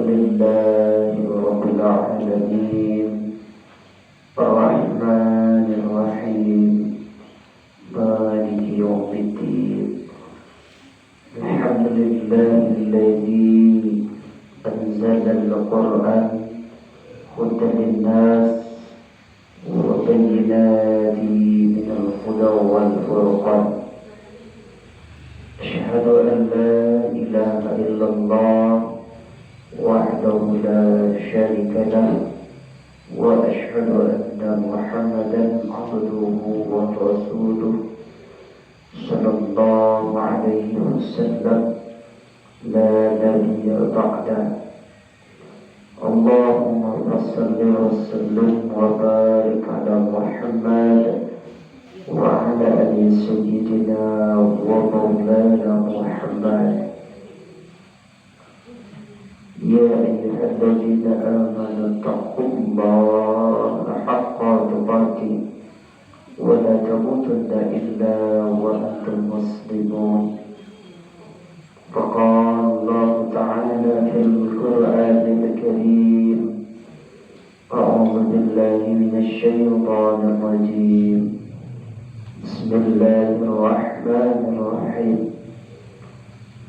لله رب العالمين الرحمن الرحيم مالك يوم الدين الحمد لله الذي أنزل القرآن هدى للناس وبينات من الهدى والفرقان أشهد أن لا إله إلا الله وحده لا شريك له وأشهد أن محمدا عبده ورسوله صلى الله عليه وسلم لا نبي بعده اللهم صل وسلم وبارك على محمد وعلى آل سيدنا ومولانا محمد يا أيها الذين آمنوا اتقوا الله حق تقاته ولا تموتن إلا وأنتم مسلمون فقال الله تعالى في القرآن الكريم أعوذ بالله من الشيطان الرجيم بسم الله الرحمن الرحيم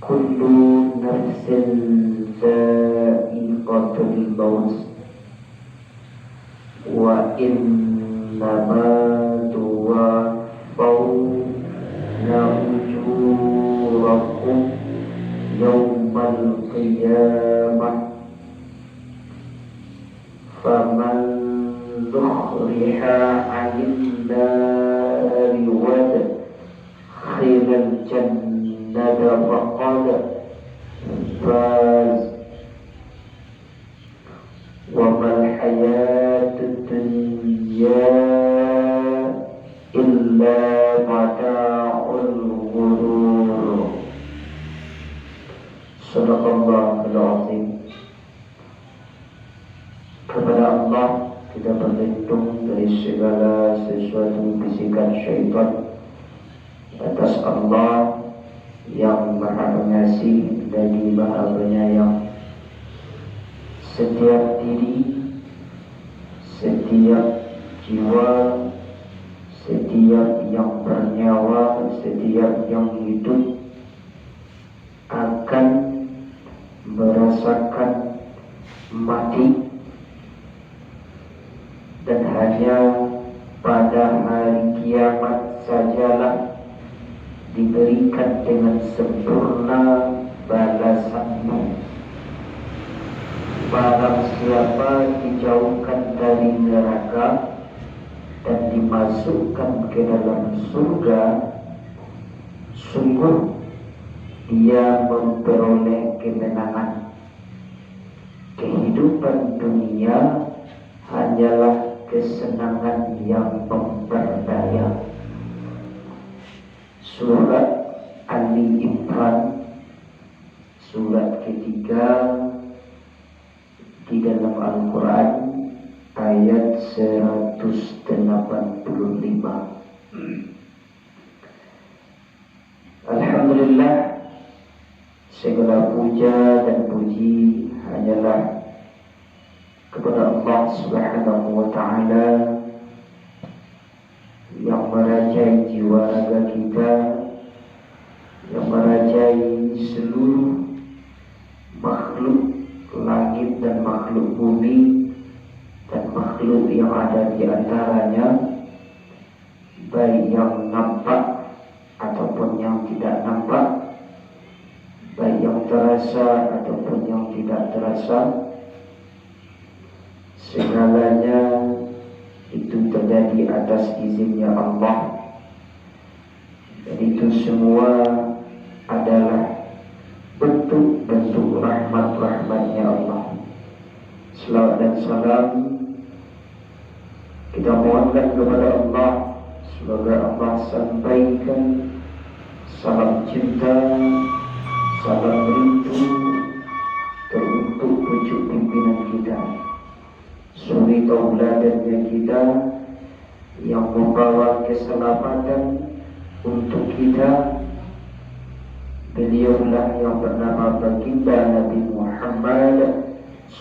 كل نفس ذائقة الموت وإنما توفون أجوركم يوم القيامة فمن زحزح عن النار وأدخل الجنة فقد فاز وما الحياة الدنيا إلا متاع الغرور Sadaqallahul Azim. Kepada Allah kita berlindung dari segala sesuatu bisikan syaitan. Atas Allah yang Maha Pengasih lagi Maha Penyayang. Setiap diri, setiap jiwa, setiap yang bernyawa, setiap yang hidup akan merasakan mati, dan hanya pada hari kiamat sajalah diberikan dengan sempurna balasanmu. Barang siapa dijauhkan dari neraka dan dimasukkan ke dalam surga, sungguh dia memperoleh kemenangan. Kehidupan dunia hanyalah kesenangan yang memperdaya. Surat Ali Imran, surat ketiga di dalam Al-Quran, ayat 185. Alhamdulillah, segala puja dan puji hanyalah kepada Allah Subhanahu wa Ta'ala yang merajai jiwa raga kita, yang merajai seluruh makhluk langit dan makhluk bumi dan makhluk yang ada di antaranya, baik yang nampak ataupun yang tidak nampak, baik yang terasa ataupun yang tidak terasa. Segalanya itu terjadi atas izinnya Allah, dan itu semua adalah bentuk-bentuk rahmat-rahmatnya Allah. Selawat dan salam kita mohonkan kepada Allah, semoga Allah sampaikan salam cinta, salam rindu teruntuk pucuk pimpinan kita, suri tauladannya kita yang membawa keselamatan untuk kita. Beliaulah yang bernama baginda Nabi Muhammad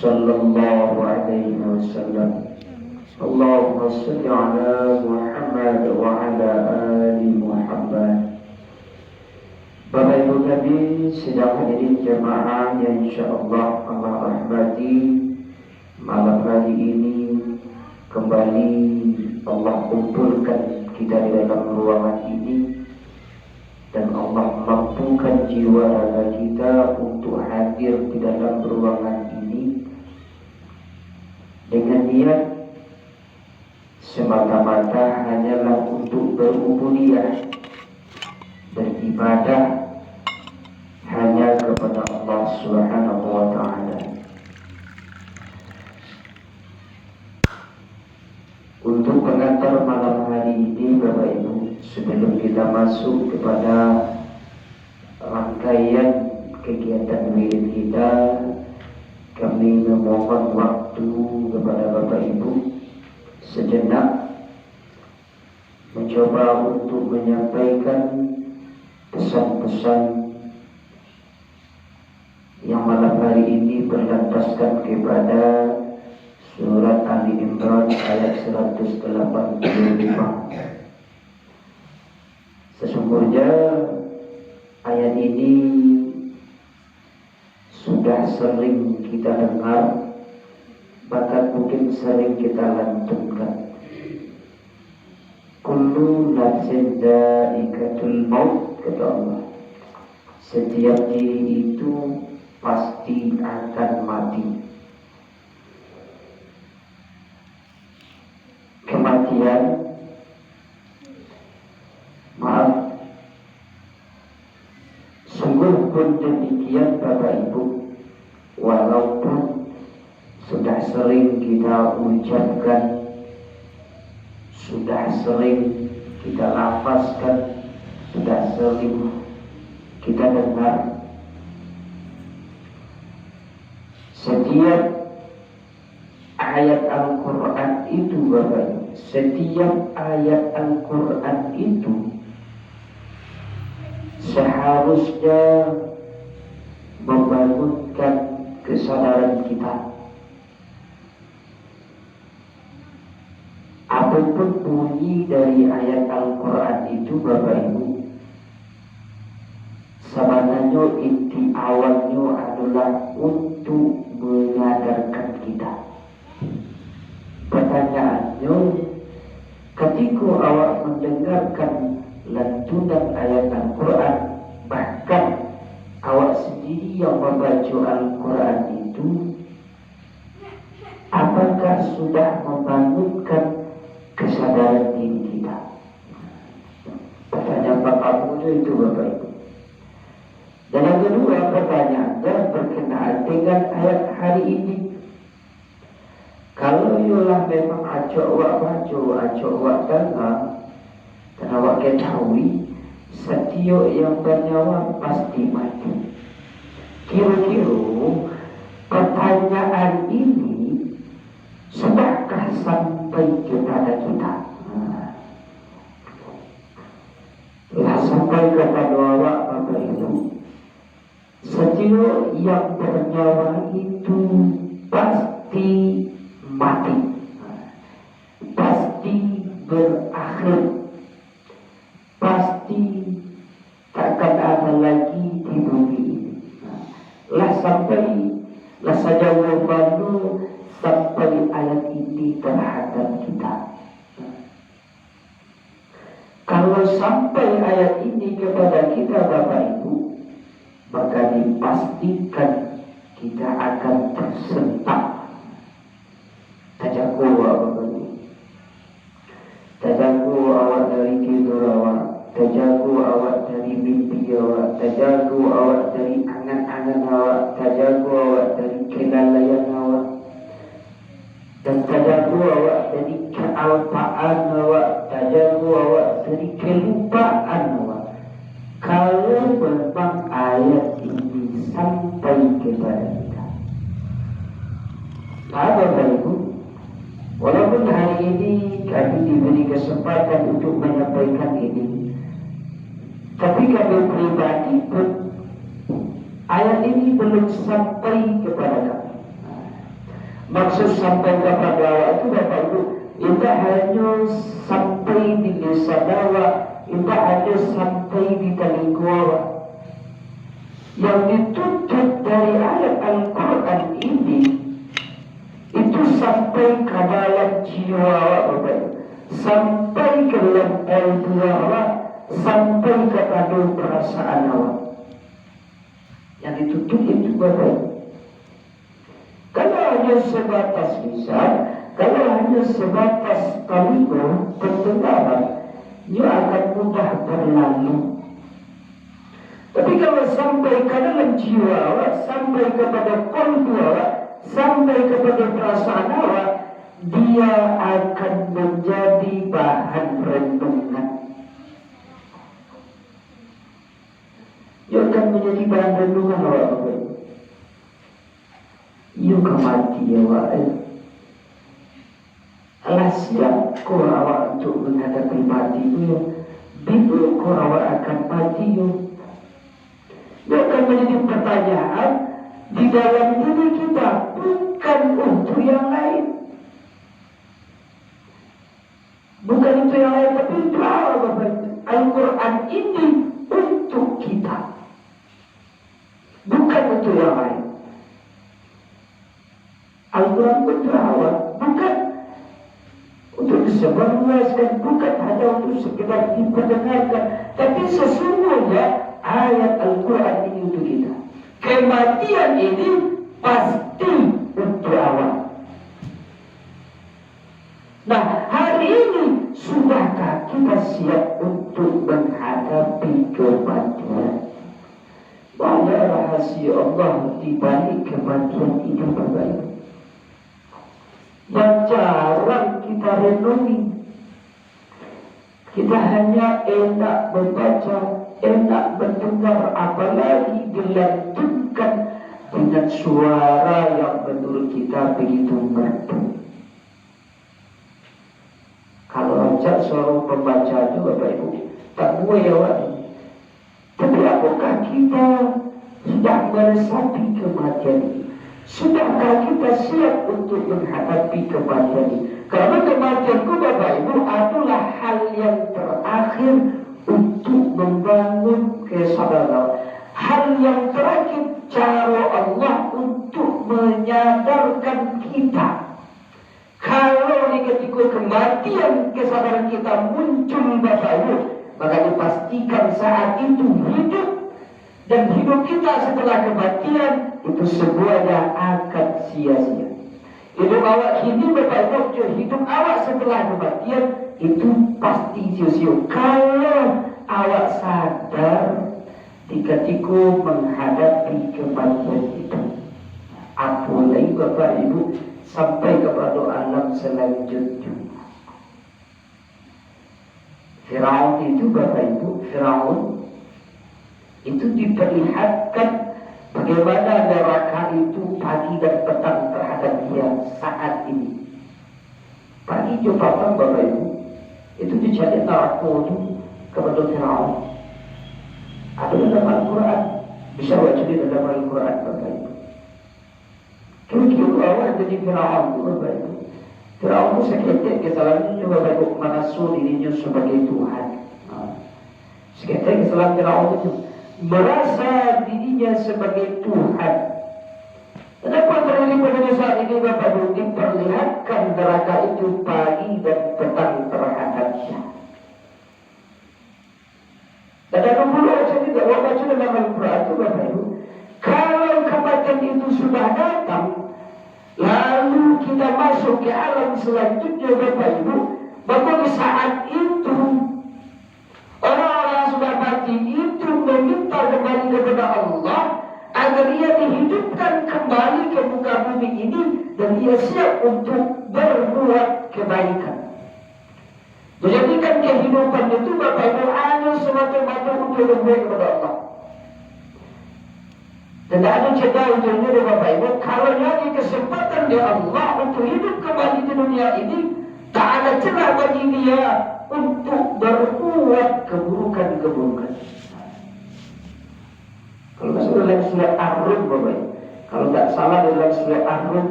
sallallahu alaihi wasallam. Allahumma salli ala Muhammad wa ala ali Muhammad. Bapak Ibu kami sedang hadirin jemaah yang insyaallah Allah rahmati, malam hari ini kembali Allah kumpulkan kita di dalam ruangan ini, dan Allah mampukan jiwa raga kita untuk hadir di dalam ruangan ini dengan niat semata-mata hanyalah untuk berubudiyah, beribadah hanya kepada Allah Subhanahu wa taala. Untuk pengantar malam hari ini Bapak Ibu, sebelum kita masuk kepada rangkaian kegiatan wirid kita, kami memohon waktu kepada Bapak Ibu sejenak mencoba untuk menyampaikan pesan-pesan yang malam hari ini berlandaskan kepada surat Ali Imran ayat 185. Sesungguhnya ayat ini sudah sering kita dengar, bahkan mungkin sering kita lantunkan. Kullu nafsin dha'iqatul maut, kata Allah. Setiap diri itu pasti akan mati. Kematian, sungguh pun demikian Bapak Ibu, walaupun sudah sering kita ucapkan, sudah sering kita lafazkan, sudah sering kita dengar, setiap ayat Al-Quran itu Bapak Ibu, setiap ayat Al-Quran itu seharusnya membangunkan kesadaran kita. Apapun bunyi dari ayat Al-Quran itu Bapak Ibu, sebenarnya inti awalnya adalah untuk menyadarkan kita. Pertanyaannya, ketika awak mendengarkan lantunan ayat Al-Quran, bahkan awak sendiri yang membaca Al-Quran itu, apakah sudah membangunkan kesadaran diri kita? Pertanyaan Bapak muda itu Bapak Ibu. Dan yang kedua pertanyaannya berkenaan dengan ayat hari ini. Kalau ialah memang acok awak baca, acok awak dengar, dan awak ketahui setiap yang bernyawa pasti mati. Kira-kira pertanyaan ini sudahkah sampai kepada kita? Lah sampai kepada awak Bapak Ibu, setiap yang bernyawa itu pasti mati, pasti berakhir, pasti takkan ada lagi di bumi ini. Lah saja wabalu sampai ayat ini terhadap kita. Kalau sampai ayat ini kepada kita Bapak Ibu, maka dipastikan kita akan tersentak. Tajaku Bapak Ibu, tajaku awak dari tidur awak, tajaku awak dari mimpi awak, tajaku awak dari angan-angan awak, tajaku awak dari kelalaian awak, dan tajaku awak dari kealpaan awak, tajaku awak dari kelupaan awak. Kalau memang ayat ini sampai kepada kita, Bapak Ibu, walaupun hari ini kami diberi kesempatan untuk menyampaikan ini, tapi kami pribadi pun ayat ini belum sampai kepada kami. Maksud sampai kepada awak itu Bapak Ibu, tidak hanya sampai di lisan awak, tidak hanya sampai di telinga awak. Yang dituntut dari ayat Al-Quran ini itu sampai ke dalam jiwa awak Bapak Ibu, sampai ke dalam hati awak, sampai kepada perasaan awak. Yang dituntut itu Bapak Ibu. Kalau hanya sebatas lisan, kalau hanya sebatas telinga pendengaran, ia akan mudah berlalu. Tapi kalau sampai ke dalam jiwa awak, sampai kepada kalbu awak, sampai kepada perasaan awak, dia akan menjadi bahan renungan. Ia akan menjadi bahan renungan awak. Ia kemati awak. Alah siap kau awak untuk menghadapi mati itu. Bila kau awak akan mati itu. Ia akan menjadi pertanyaan di dalam diri kita, bukan untuk yang lain. Bukan untuk yang lain, tapi untuk Allah. Al-Quran ini untuk kita, bukan untuk yang lain. Al-Quran untuk awak, bukan untuk disebarluaskan, bukan hanya untuk sekedar diperdengarkan, tapi sesungguhnya ayat Al-Quran ini untuk kita. Kematian ini pasti untuk awak. Nah, hari ini sudahkah kita siap untuk menghadapi kematian? Banyak rahasia Allah di balik kematian ini Bapak Ibu, yang jarang kita renungi. Kita hanya enak membaca, enak mendengar, apalagi dilantunkan dengan suara yang menurut kita begitu merdu. Kalau ajak seorang pembaca itu Bapak Ibu, tak boleh awak. Tapi apakah kita sudah meresapi kematian ini? Sudahkah kita siap untuk menghadapi kematian ini? Karena kematian itu Bapak Ibu adalah hal yang terakhir untuk membangun kesadaran. Hal yang terakhir cara Allah untuk menyadarkan kita. Kalau di ketika kematian kesadaran kita muncul Bapak Ibu, maka dipastikan saat itu hidup. Dan hidup kita setelah kematian itu semuanya akan sia-sia. Hidup awak ini Bapak Ibu, hidup awak setelah kematian itu pasti sia-sia. Kalau awak sadar di ketika menghadapi kematian itu. Apalagi Bapak Ibu sampai kepada alam selanjutnya. Firaun itu Bapak Ibu, Firaun itu diperlihatkan bagaimana neraka itu pagi dan petang terhadap dia saat ini. Pagi dan petang Bapak Ibu itu dicari neraka itu kepada Firaun. Ada dalam Al-Quran, bisa baca di dalam Al-Quran Bapak Ibu. Kira-kira awal jadi Firaun itu Bapak Ibu. Firaun itu seketik kesalahannya Bapak Ibu mengasuh dirinya sebagai Tuhan. Seketik kesalahan Firaun itu merasa dirinya sebagai Tuhan. Kenapa terjadi pada saat ini Bapak Ibu? Diperlihatkan neraka itu pagi dan petang terhadapnya. Dan ada pula saya tidak baca dalam Al-Quran itu Bapak Ibu, kalau kematian itu sudah datang, lalu kita masuk ke alam selanjutnya Bapak Ibu, maka di saat itu orang-orang yang sudah mati itu meminta kembali kepada Allah agar ia dihidupkan kembali ke muka bumi ini dan ia siap untuk berbuat kebaikan. Menjadikan kehidupan itu Bapak Ibu hanya semata-mata untuk berbuat kepada Allah. Dan ada cerita untuknya dari Bapak Ibu, kalau nyari kesempatan di Allah untuk hidup kembali di dunia ini, tak ada celah bagi dia untuk berbuat keburukan-keburukan. Kalau masuk dalam surat Ar-Rum Bapak Ibu, kalau tak salah dalam surat Ar-Rum,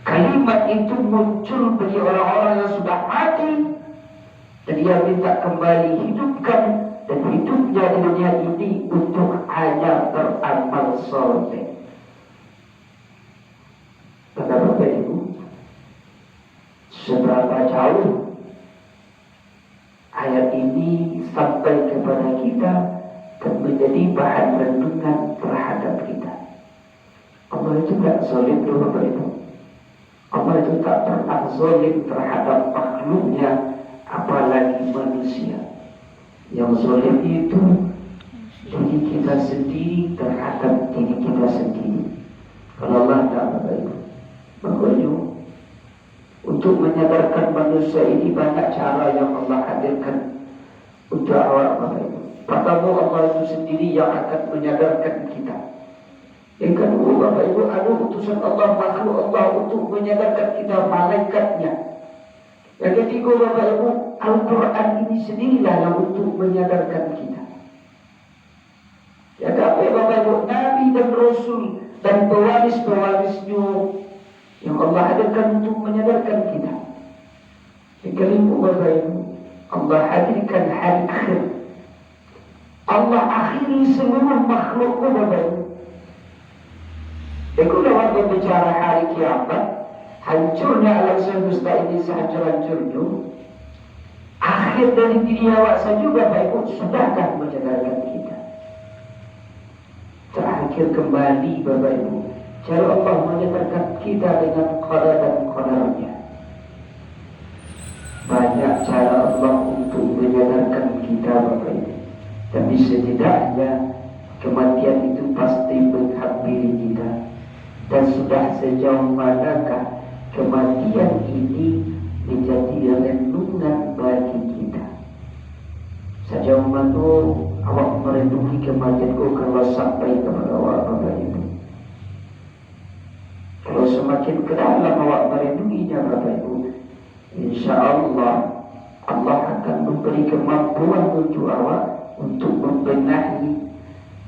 kali itu muncul bagi orang-orang yang sudah mati dan dia minta kembali hidupkan, dan hidupnya di dunia ini untuk hanya beramal soleh. Bapak Ibu, seberapa jauh ayat ini sampai kepada kita dan menjadi bahan renungan terhadap kita. Allah itu tak zalim loh Bapak Ibu. Allah itu tak pernah zalim terhadap makhluknya, apalagi manusia. Yang zalim itu diri kita sendiri terhadap diri kita sendiri. Kalau Allah tak Bapak Ibu, makanya untuk menyadarkan manusia ini banyak cara yang Allah hadirkan untuk awak Bapak Ibu. Pertama, Allah itu sendiri yang akan menyadarkan kita. Yang kedua Bapak Ibu, ada utusan Allah, makhluk Allah untuk menyadarkan kita, malaikatnya. Yang ketiga Bapak Ibu, Al-Quran ini sendirilah yang untuk menyadarkan kita. Yang keempat Bapak Ibu, Nabi dan Rasul dan pewaris-pewarisnya yang Allah hadirkan untuk menyadarkan kita. Yang kelima Bapak Ibu, Allah hadirkan hari akhir. Allah akhiri seluruh makhluknya Bapak Ibu. Ikulah waktu bicara hari kiamat, hancurnya alam semesta ini sehancur-hancurnya. Akhir dari diri awak saja Bapak Ibu sudahkah menyadarkan kita. Terakhir kembali Bapak Ibu, cara Allah menyadarkan kita dengan qada dan qadarnya. Banyak cara Allah untuk menyadarkan kita Bapak Ibu. Tapi setidaknya kematian itu pasti menghampiri kita. Dan sudah sejauh manakah kematian ini menjadi renungan bagi kita. Sejauh mana awak merenungi kematian kalau sampai kepada awak Bapak Ibu. Kalau semakin ke dalam awak merenunginya Bapak Ibu, insya Allah Allah akan memberi kemampuan untuk awak untuk membenahi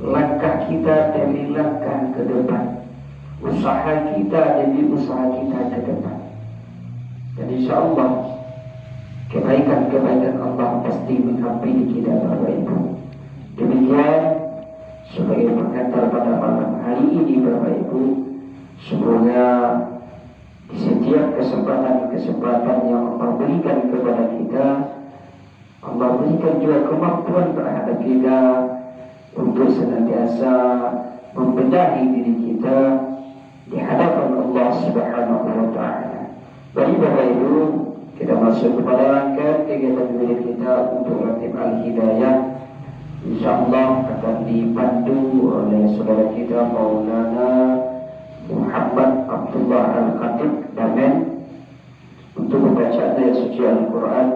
langkah kita dari langkah ke depan, usaha kita demi usaha kita ke depan. Dan insya Allah kebaikan-kebaikan Allah pasti menghampiri kita Bapak Ibu. Demikian sebagai pengantar pada malam hari ini Bapak Ibu, semoga di setiap kesempatan yang Allah berikan kepada kita, Allah berikan juga kemampuan terhadap kita untuk senantiasa membenahi diri kita di hadapan Allah Subhanahu wa Ta'ala. Bagi Bapak Ibu, kita masuk kepada rangkaian kegiatan diri kita untuk Ratib Al-Hidayah. InsyaAllah akan dipandu oleh saudara kita Maulana Muhammad Abdullah Al-Khatib Damen untuk membaca ayat suci Al-Quran.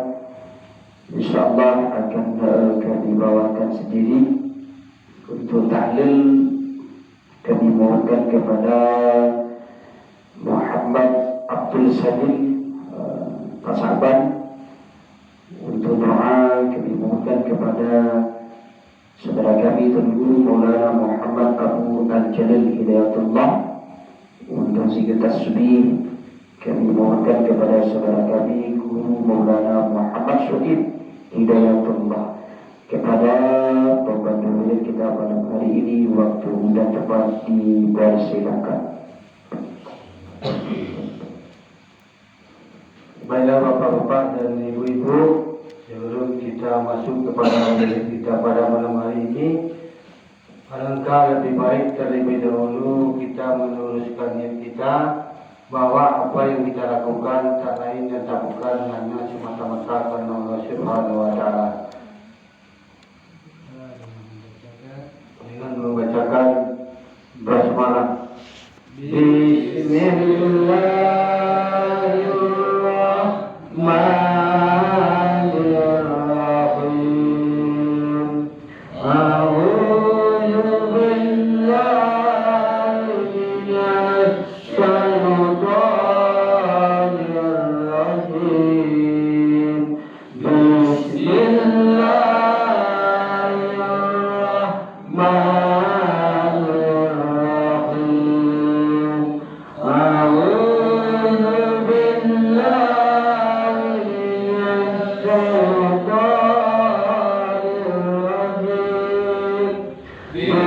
InsyaAllah akan dibawakan sendiri. Untuk tahlil kami mohonkan kepada Muhammad Abdul Salim Pasaban. Untuk doa kami mohonkan kepada saudara kami Tuan Guru Maulana Muhammad Abu Al-Jalil Hidayatullah. Untuk zikir tasbih kami mohonkan kepada saudara kami Guru Maulana Muhammad Syuhid Hidayatullah. Kepada pembantu murid kita pada hari ini, waktu dan tempat dipersilakan. Baiklah Bapak-bapak dan Ibu-ibu, sebelum kita masuk kepada murid kita pada malam hari ini, alangkah lebih baik terlebih dahulu kita meluruskan niat kita bahwa apa yang kita lakukan tak lain dan tak bukan hanya semata-mata karena Allah Subhanahu wa Ta'ala. Dengan membacakan basmalah. Bismillahirrahmanirrahim. A'udzu billahi minasy syaithanir rajim. Bismillahirrahmanirrahim. A'udzu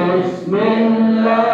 Bismillah.